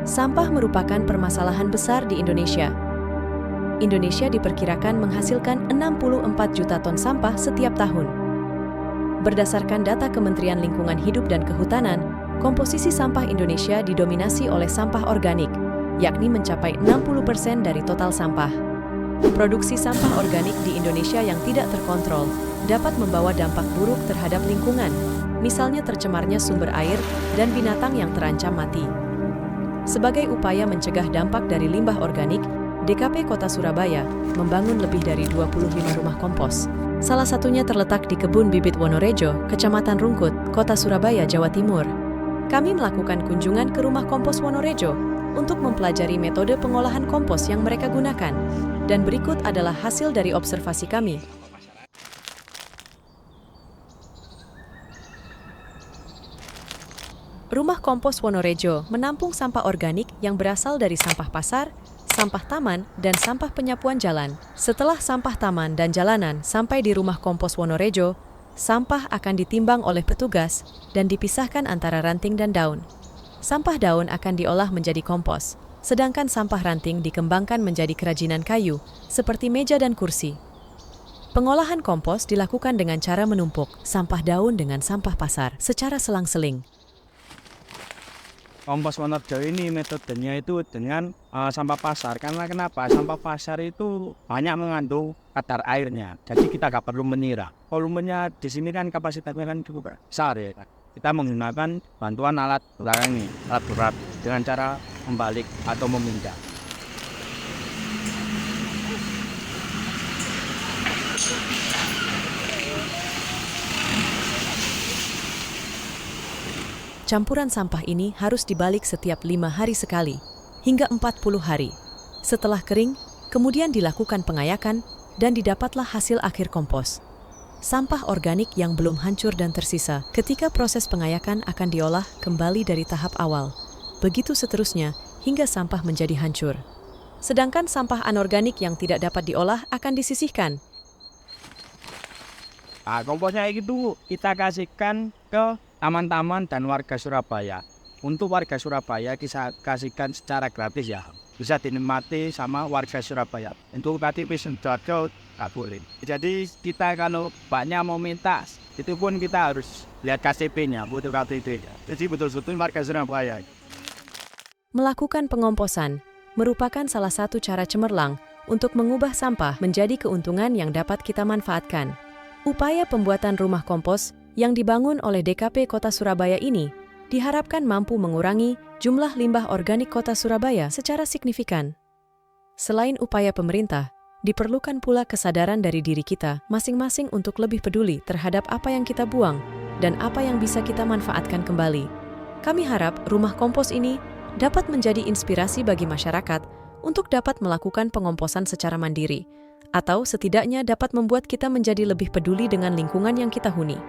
Sampah merupakan permasalahan besar di Indonesia. Indonesia diperkirakan menghasilkan 64 juta ton sampah setiap tahun. Berdasarkan data Kementerian Lingkungan Hidup dan Kehutanan, komposisi sampah Indonesia didominasi oleh sampah organik, yakni mencapai 60% dari total sampah. Produksi sampah organik di Indonesia yang tidak terkontrol dapat membawa dampak buruk terhadap lingkungan, misalnya tercemarnya sumber air dan binatang yang terancam mati. Sebagai upaya mencegah dampak dari limbah organik, DKP Kota Surabaya membangun lebih dari 25 rumah kompos. Salah satunya terletak di Kebun Bibit Wonorejo, Kecamatan Rungkut, Kota Surabaya, Jawa Timur. Kami melakukan kunjungan ke rumah kompos Wonorejo untuk mempelajari metode pengolahan kompos yang mereka gunakan. Dan berikut adalah hasil dari observasi kami. Rumah kompos Wonorejo menampung sampah organik yang berasal dari sampah pasar, sampah taman, dan sampah penyapuan jalan. Setelah sampah taman dan jalanan sampai di rumah kompos Wonorejo, sampah akan ditimbang oleh petugas dan dipisahkan antara ranting dan daun. Sampah daun akan diolah menjadi kompos, sedangkan sampah ranting dikembangkan menjadi kerajinan kayu, seperti meja dan kursi. Pengolahan kompos dilakukan dengan cara menumpuk sampah daun dengan sampah pasar secara selang-seling. Kompos Wonorejo ini metodenya itu dengan sampah pasar. Karena kenapa? Sampah pasar itu banyak mengandung kadar airnya. Jadi kita nggak perlu menyiram. Volumenya di sini kan kapasitasnya kan cukup besar ya. Kita menggunakan bantuan alat berat ini, alat berat dengan cara membalik atau memindah. Campuran sampah ini harus dibalik setiap 5 hari sekali, hingga 40 hari. Setelah kering, kemudian dilakukan pengayakan dan didapatlah hasil akhir kompos. Sampah organik yang belum hancur dan tersisa ketika proses pengayakan akan diolah kembali dari tahap awal. Begitu seterusnya hingga sampah menjadi hancur. Sedangkan sampah anorganik yang tidak dapat diolah akan disisihkan. Komposnya itu kita kasihkan ke taman-taman dan warga Surabaya. Untuk warga Surabaya kita kasihkan secara gratis ya. Bisa dinikmati sama warga Surabaya. Untuk KTP Sidoarjo nggak boleh. Jadi kita kalau banyak mau minta, itu pun kita harus lihat KTP-nya, butuh KTP. Jadi betul-betul warga Surabaya. Melakukan pengomposan merupakan salah satu cara cemerlang untuk mengubah sampah menjadi keuntungan yang dapat kita manfaatkan. Upaya pembuatan rumah kompos yang dibangun oleh DKP Kota Surabaya ini diharapkan mampu mengurangi jumlah limbah organik Kota Surabaya secara signifikan. Selain upaya pemerintah, diperlukan pula kesadaran dari diri kita masing-masing untuk lebih peduli terhadap apa yang kita buang dan apa yang bisa kita manfaatkan kembali. Kami harap rumah kompos ini dapat menjadi inspirasi bagi masyarakat untuk dapat melakukan pengomposan secara mandiri, atau setidaknya dapat membuat kita menjadi lebih peduli dengan lingkungan yang kita huni.